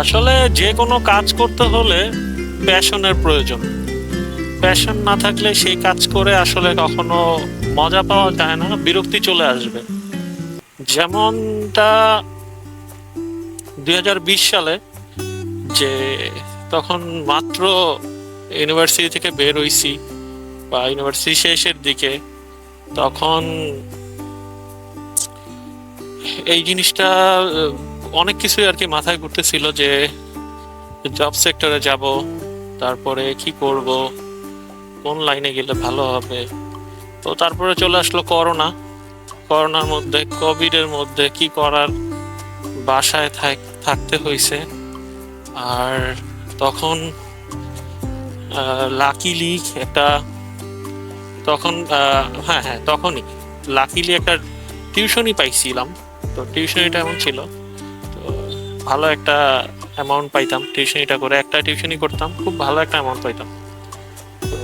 আসলে যে কোনো কাজ করতে হলে প্যাশনের প্রয়োজন। প্যাশন না থাকলে সেই কাজ করে আসলে কখনো মজা পাওয়া যায় না, বিরক্তি চলে আসবে। যেমনটা 2020 সালে, যে তখন মাত্র ইউনিভার্সিটি থেকে বের হইছি বা ইউনিভার্সিটি শেষের দিকে, তখন এই জিনিসটা অনেক কিছুই আর কি মাথায় ঘুরতেছিল যে জব সেক্টরে যাব, তারপরে কি করব, কোন লাইনে গেলে ভালো হবে। তো তারপরে চলে আসলো করোনা। করোনার মধ্যে, কোভিড এর মধ্যে কি করার, বাসায় থাকতে হয়েছে। আর তখন লাকিলি একটা, তখন হ্যাঁ হ্যাঁ তখনই লাকিলি একটা টিউশনই পাইছিলাম। তো টিউশনিটা এমন ছিল, তো ভালো একটা অ্যামাউন্ট পাইতাম টিউশনিটা করে। একটা টিউশনই করতাম, খুব ভালো একটা অ্যামাউন্ট পাইতাম। তো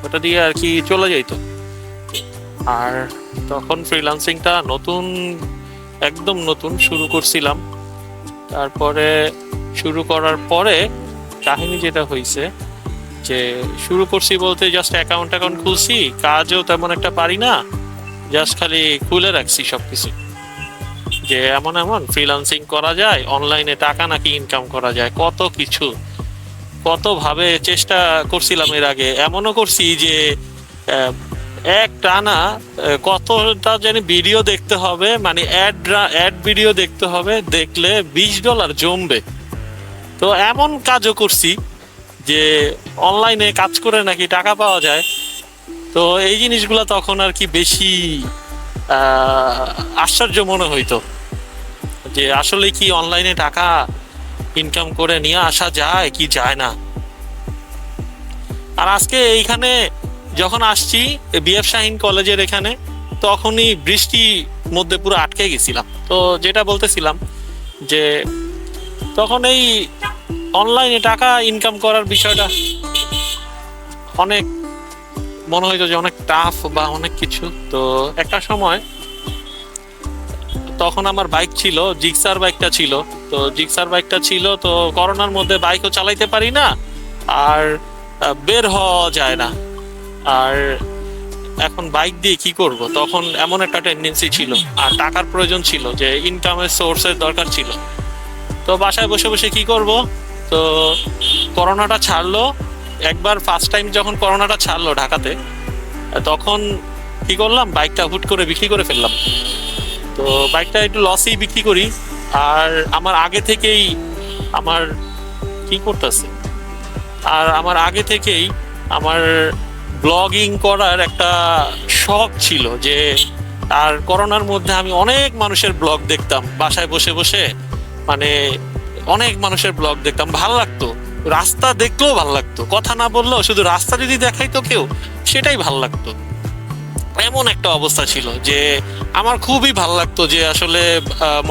ওটা দিয়ে আর কি চলে যাইত। আর তখন ফ্রিল্যান্সিংটা নতুন, একদম নতুন শুরু করছিলাম। তারপরে শুরু করার পরে কাহিনী যেটা হয়েছে, যে শুরু করছি বলতে জাস্ট অ্যাকাউন্ট খুলছি, কাজও তেমন একটা পারি না, জাস্ট খালি খুলে রাখছি সবকিছু, যে এমন এমন ফ্রিল্যান্সিং করা যায়, অনলাইনে টাকা নাকি ইনকাম করা যায়, কত কিছু, কত ভাবে চেষ্টা করছিলাম। এর আগে এমনও করছি যে আহ, এক টানা কতটা জানি ভিডিও দেখতে হবে, মানে অ্যাড ভিডিও দেখতে হবে, দেখলে $20 জমবে। তো এমন কাজও করছি যে অনলাইনে কাজ করে নাকি টাকা পাওয়া যায়। তো এই জিনিসগুলো তখন আর কি বেশি আশ্চর্য মনে হইতো, যে আসলে কি অনলাইনে টাকা ইনকাম করে নিয়ে আসা যায় কি যায় না। আর আজকে এইখানে যখন আসছি বিএফ শাহিন কলেজের এখানে, তখনই বৃষ্টির মধ্যে পুরো আটকে গেছিলাম। তো যেটা বলতেছিলাম, যে তখন এই অনলাইনে টাকা ইনকাম করার বিষয়টা অনেক মনে হইতো যে অনেক টাফ বা অনেক কিছু। তো একটা সময় তখন আমার বাইক ছিল, জিক্সার বাইকটা ছিল। তো জিক্সার বাইকটা ছিল, তো করোনার মধ্যে বাইকও চালাইতে পারি না, আর বের হওয়া যায় না। আর এখন বাইক দিয়ে কি করব, তখন এমন একটা টেন্ডেন্সি ছিল, আর টাকার প্রয়োজন ছিল, যে ইনকামের সোর্সের দরকার ছিল। তো বাসায় বসে বসে কি করব। তো করোনাটা ছাড়লো, একবার ফার্স্ট টাইম যখন করোনাটা ছাড়লো ঢাকাতে, তখন কি করলাম, বাইকটা হুট করে বিক্রি করে ফেললাম। তো বাইকটা একটু লসেই বিক্রি করি। আর আমার আগে থেকেই আমার কি করতেছে, আর আমার আগে থেকেই আমার ব্লগিং করার একটা শখ ছিল, যে আর করোনার মধ্যে আমি অনেক মানুষের ব্লগ দেখতাম বাসায় বসে বসে, মানে অনেক মানুষের ব্লগ দেখতাম, ভালো লাগতো। রাস্তা দেখলেও ভালো লাগতো, কথা না বললেও শুধু রাস্তা যদি দেখাইতো কেউ, সেটাই ভালো লাগতো। এমন একটা অবস্থা ছিল যে আমার খুবই ভালো লাগতো, যে আসলে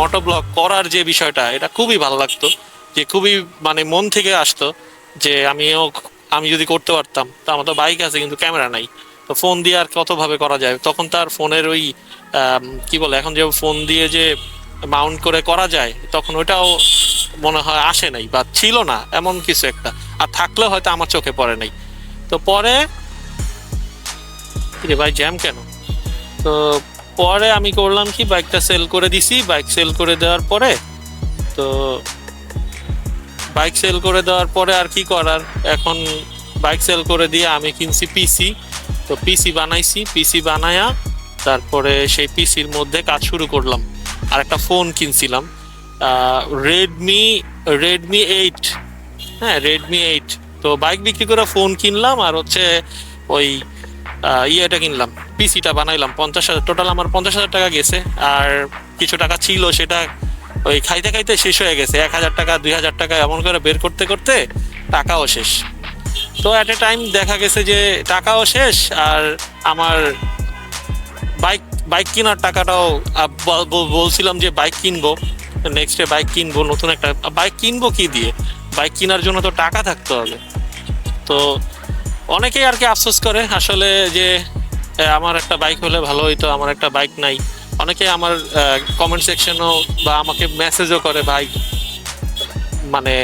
মোটো ব্লগ করার যে বিষয়টা, এটা খুবই ভালো লাগতো, যে খুবই মানে মন থেকে আসতো, যে আমি যদি করতে পারতাম। তো আমার তো বাইক আছে কিন্তু ক্যামেরা নাই, তো ফোন দিয়ে আর কত ভাবে করা যায়। তখন তার ফোনের ওই কি বলে, এখন যে ফোন দিয়ে যে মাউন্ট করে করা যায়, তখন ওটাও মনে হয় আসে নাই বা ছিল না, এমন কিছু একটা। আর থাকলেও হয়তো আমার চোখে পড়ে নাই। তো পরে রে ভাই জ্যাম কেন, তো পরে আমি করলাম কি, বাইকটা সেল করে দিছি। বাইক সেল করে দেওয়ার পরে, তো বাইক সেল করে দেওয়ার পরে আর কি করার, এখন বাইক সেল করে দিয়ে আমি কিনছি পিসি। তো পিসি বানাইছি, পিসি বানায়া তারপরে সেই পিসির মধ্যে কাজ শুরু করলাম। আর একটা ফোন কিনছিলাম, রেডমি রেডমি 8। হ্যাঁ, রেডমি 8। তো বাইক বিক্রি করে ফোন কিনলাম, আর হচ্ছে ওই ইয়েটা কিনলাম, পিসিটা বানাইলাম। 50,000 টোটাল আমার 50,000 টাকা গেছে। আর কিছু টাকা ছিল, সেটা ওই খাইতে খাইতে শেষ হয়ে গেছে। 1,000 টাকা, 2,000 টাকা এমন করে বের করতে করতে টাকাও শেষ। তো অ্যাট এ টাইম দেখা গেছে যে টাকাও শেষ, আর আমার বাইক বাইক কেনার টাকাটাও বলছিলাম যে বাইক কিনবো, নেক্সট ডে বাইক কিনবো, নতুন একটা বাইক কিনবো। কি দিয়ে বাইক কেনার জন্য তো টাকা থাকতে হবে। তো অনেকেই আর কি আফসোস করে আসলে, যে আমার একটা বাইক হলে ভালো হইতো, আমার একটা বাইক নাই। অনেকে আমার কমেন্ট সেকশনও বা আমাকে মেসেজও করে, ভাই মানে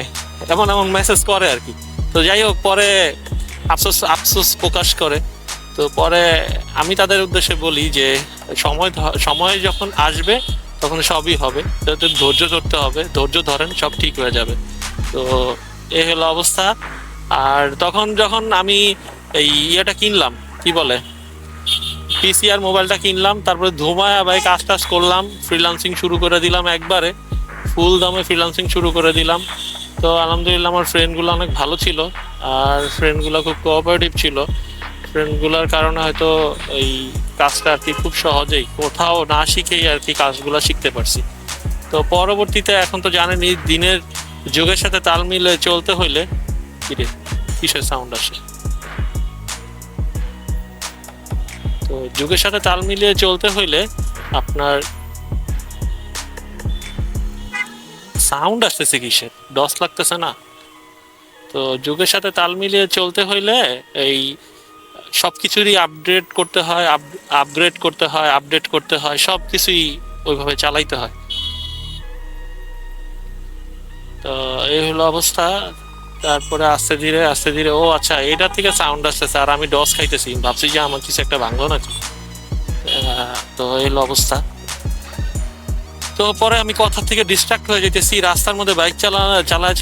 এমন এমন মেসেজ করে আর কি। তো যাই হোক, পরে আফসোস আফসোস প্রকাশ করে। তো পরে আমি তাদের উদ্দেশ্যে বলি যে সময় যখন আসবে তখন সবই হবে, তো একটু ধৈর্য ধরতে হবে, ধৈর্য ধরেন, সব ঠিক হয়ে যাবে। তো এই হলো অবস্থা। আর তখন যখন আমি এই ইয়েটা কিনলাম, কি বলে, পিসি আর মোবাইলটা কিনলাম, তারপরে ধুমায়া ভাই কাজ টাজ করলাম, ফ্রিল্যান্সিং শুরু করে দিলাম, একবারে ফুল দামে ফ্রিল্যান্সিং শুরু করে দিলাম। তো আলহামদুলিল্লাহ আমার ফ্রেন্ডগুলো অনেক ভালো ছিল, আর ফ্রেন্ডগুলো খুব কোঅপারেটিভ ছিল। ফ্রেন্ডগুলোর কারণে হয়তো এই কাজটা আর কি খুব সহজেই কোথাও না শিখেই আর কি কাজগুলো শিখতে পারছি। তো পরবর্তীতে এখন তো জানেনই, দিনের যুগের সাথে তাল মিলে চলতে হইলে, কিরে কিসের সাউন্ড আসে, তো যুগের সাথে তাল মিলিয়ে চলতে হইলে আপনার সাউন্ড আসতেছে কিসের, ডস লাগতেছে না? তো যুগের সাথে তাল মিলিয়ে চলতে হইলে এই সবকিছুরই আপডেট করতে হয়, আপগ্রেড করতে হয়, আপডেট করতে হয়, সবকিছুই ওইভাবে চালাইতে হয়। তো এই হলো অবস্থা। তারপরে আস্তে ধীরে, ও আচ্ছা, এটা থেকে সাউন্ড আসতেছে, আর আমি ডস খাইতেছি, ভাবছি যে আমার কিছু একটা ভাঙলো নাকি। তো এই হলো অবস্থা। তো পরে আমি কথা থেকে ডিস্ট্রাক্ট হয়ে যেতেছি, রাস্তার মধ্যে বাইক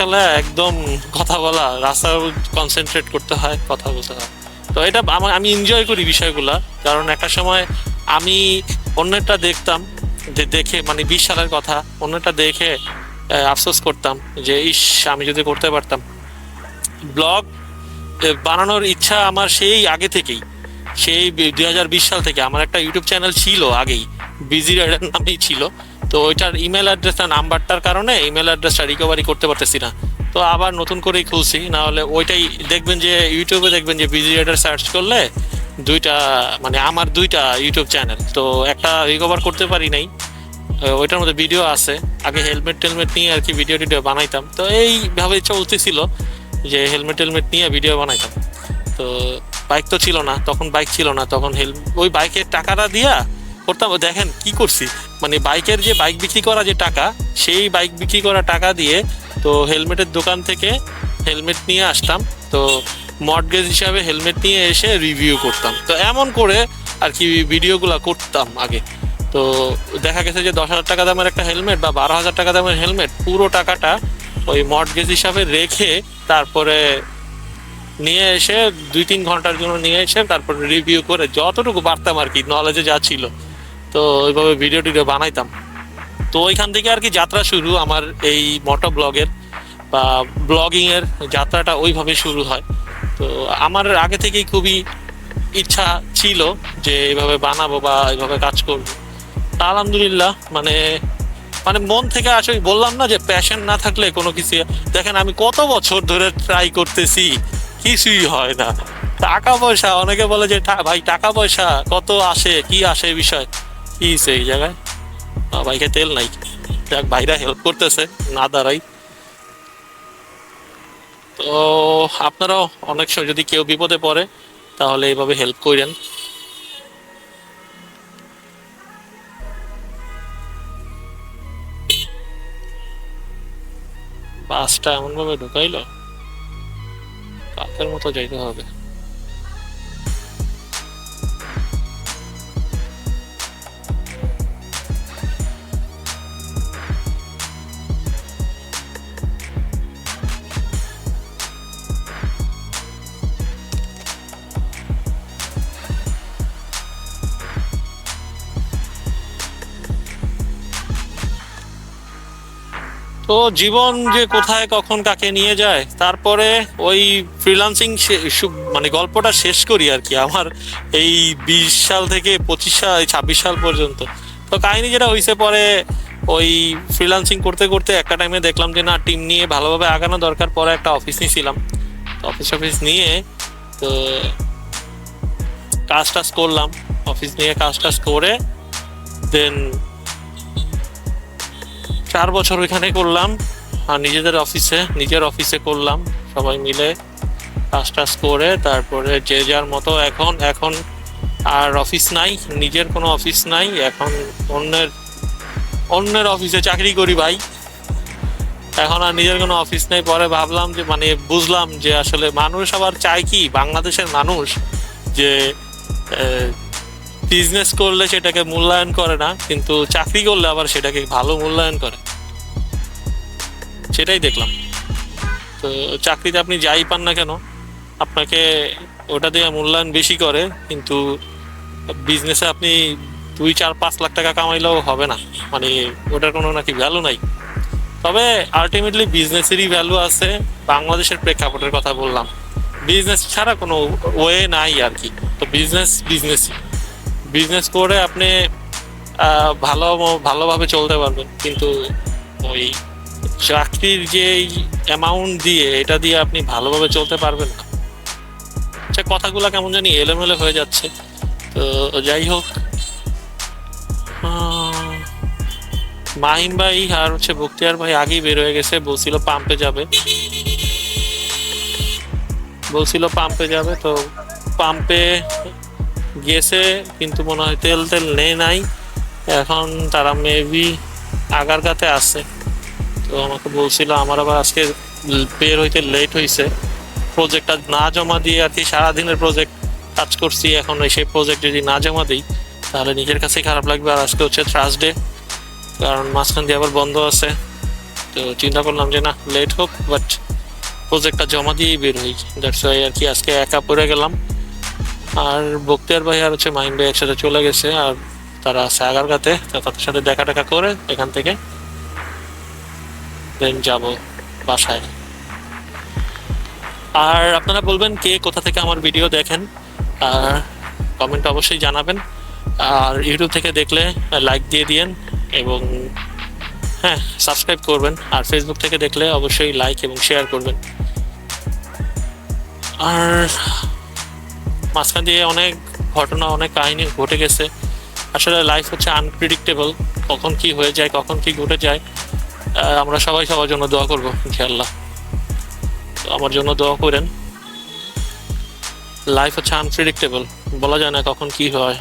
চালায় একদম কথা বলা, রাস্তার কনসেন্ট্রেট করতে হয়, কথা বলতে হয়। তো এটা আমি এনজয় করি বিষয়গুলা, কারণ একটা সময় আমি অন্যটা দেখতাম, যে দেখে মানে 20 সালের কথা, অন্যটা দেখে আফসোস করতাম যে ইস, আমি যদি করতে পারতাম। ব্লগ বানানোর ইচ্ছা আমার সেই আগে থেকেই, সেই 2020 সাল থেকে আমার একটা ইউটিউব চ্যানেল ছিল আগেই, বিজি রাইডার নামেই ছিল। তো ওইটার ইমেল অ্যাড্রেসটা নাম্বারটার কারণে ইমেল অ্যাড্রেসটা রিকভারি করতে পারতেছি না। তো আবার নতুন করেই খুলছি, না হলে ওইটাই দেখবেন যে ইউটিউবে দেখবেন যে বিজি রাইডার সার্চ করলে দুইটা, মানে আমার দুইটা ইউটিউব চ্যানেল, তো একটা রিকভার করতে পারি নাই। ওইটার মধ্যে ভিডিও আছে, আগে হেলমেট টেলমেট নিয়ে আর কি ভিডিও টিডিও বানাইতাম। তো এইভাবে চলতেছিল যে হেলমেট টেলমেট নিয়ে ভিডিও বানাইতাম। তো বাইক তো ছিল না তখন, বাইক ছিল না তখন, ওই বাইকের টাকাটা দিয়া করতাম। দেখেন কি করছি, মানে বাইকের যে বাইক বিক্রি করা যে টাকা, সেই বাইক বিক্রি করা টাকা দিয়ে তো হেলমেটের দোকান থেকে হেলমেট নিয়ে আসতাম। তো মর্টগেজ হিসাবে হেলমেট নিয়ে এসে রিভিউ করতাম। তো এমন করে আর কি ভিডিওগুলো করতাম আগে। তো দেখা গেছে যে 10,000 টাকা দামের একটা হেলমেট বা 12,000 টাকা দামের হেলমেট, পুরো টাকাটা ওই মর্টগেজ হিসাবে রেখে তারপরে নিয়ে এসে 2-3 ঘন্টার জন্য নিয়ে এসে তারপরে রিভিউ করে যতটুকু পারতাম আর কি, নলেজে যা ছিল, তো ওইভাবে ভিডিও টিডিও বানাইতাম। তো ওইখান থেকে আর কি যাত্রা শুরু আমার এই মোটো ব্লগের বা ব্লগিং এর যাত্রাটা ওইভাবে শুরু হয়। তো আমার আগে থেকেই খুবই ইচ্ছা ছিল যে এইভাবে বানাবো বা এইভাবে কাজ করবো। তা আলহামদুলিল্লাহ, মানে মানে মন থেকে আসলে বললাম না যে প্যাশন না থাকলে কোনো কিছু। দেখেন আমি কত বছর ধরে ট্রাই করতেছি, কিছুই হয় না। টাকা পয়সা, অনেকে বলে যে ভাই টাকা পয়সা কত আসে, কি আসে বিষয়, কি এই জায়গায় বাইকে তেল নাই। যাক, ভাইরা হেল্প করতেছে না দাঁড়াই। তো আপনারাও অনেক সময় যদি কেউ বিপদে পড়ে তাহলে এইভাবে হেল্প করেন। বাসটা এমন ভাবে ঢুকাইলো, কাকের মতো যাইতে হবে। তো জীবন যে কোথায় কখন কাকে নিয়ে যায়, তারপরে ওই ফ্রিল্যান্সিং মানে গল্পটা শেষ করি আর কি আমার এই 20 সাল থেকে 25 সাল 26 সাল পর্যন্ত। তো কাহিনী যেটা হয়েছে, পরে ওই ফ্রিল্যান্সিং করতে করতে একটা টাইমে দেখলাম যে না, টিম নিয়ে ভালোভাবে আগানো দরকার। পরে একটা অফিস নিয়েছিলাম, অফিস নিয়ে তো কাজ টাজ করলাম, অফিস নিয়ে কাজ টাজ করে দেন 4 বছর ওইখানে করলাম। আর নিজের অফিসে করলাম, সবাই মিলে কাজ টাজ করে তারপরে যে যার মতো। এখন এখন আর অফিস নাই, নিজের কোনো অফিস নাই, এখন অন্যের অফিসে চাকরি করি ভাই। এখন আর নিজের কোনো অফিস নেই। পরে ভাবলাম যে মানে বুঝলাম যে আসলে মানুষ আবার চায় কি, বাংলাদেশের মানুষ যে বিজনেস করলে সেটাকে মূল্যায়ন করে না, কিন্তু চাকরি করলে আবার সেটাকে ভালো মূল্যায়ন করে। সেটাই দেখলাম। তো চাকরিতে আপনি যাই পান না কেন, আপনাকে ওটা দিয়ে মূল্যায়ন বেশি করে, কিন্তু বিজনেসে আপনি 2, 4, 5 লাখ টাকা কামাইলেও হবে না, মানে ওটার কোনো নাকি ভ্যালু নাই। তবে আলটিমেটলি বিজনেসেরই ভ্যালু আছে। বাংলাদেশের প্রেক্ষাপটের কথা বললাম, বিজনেস ছাড়া কোনো ওয়ে নাই আর কি। তো বিজনেস করে আপনি ভালোভাবে চলতে পারবেন, কিন্তু ওই চাকরির যে অ্যামাউন্ট দিয়ে এটা দিয়ে আপনি ভালোভাবে চলতে পারবেন না। সে কথাগুলো কেমন জানি এলোমেলো হয়ে যাচ্ছে। তো যাই হোক, মাহিম ভাই আর বখতিয়ার ভাই আগেই বের হয়ে গেছে, বলছিল পাম্পে যাবে। তো পাম্পে গেছে, কিন্তু মনে হয় তেল নেই নাই। এখন তারা মেবি আগারগাতে আছে। তো আমাকে বলছিল, আমার আবার আজকে বের হইতে লেট হয়েছে, প্রজেক্টটা না জমা দিয়ে আর কি। সারাদিনের প্রজেক্ট কাজ করছি, এখন সেই প্রজেক্ট যদি না জমা দিই তাহলে নিজের কাছেই খারাপ লাগবে। আর আজকে থার্সডে, কারণ মাঝখান দিয়ে আবার বন্ধ আছে। তো চিন্তা করলাম যে না, লেট হোক, বাট প্রজেক্টটা জমা দিয়েই বের হই। দ্যাটস ওয়াই আর কি আজকে একা পড়ে গেলাম। আর বখতিয়ার ভাই আর মাহিম ভাই একসাথে চলে গেছে, আর তারা আছে আগারগাতে। তাদের সাথে দেখা করে এখান থেকে দেন যাব বাসায়। আর আপনারা বলবেন কে কোথা থেকে আমার ভিডিও দেখেন, আর কমেন্ট অবশ্যই জানাবেন। আর ইউটিউব থেকে দেখলে লাইক দিয়ে দিয়েন এবং হ্যাঁ সাবস্ক্রাইব করবেন। আর ফেসবুক থেকে দেখলে অবশ্যই লাইক এবং শেয়ার করবেন। আর মাঝখান দিয়ে অনেক ঘটনা, অনেক কাহিনী ঘটে গেছে। আসলে লাইফ আনপ্রেডিক্টেবল, কখন কি হয়ে যায়, কখন কি ঘটে যায়। আমরা সবাই সবার জন্য দোয়া করবো ইনশাআল্লাহ। তো আমার জন্য দোয়া করেন। লাইফ আনপ্রেডিক্টেবল, বলা যায় না কখন কি হয়।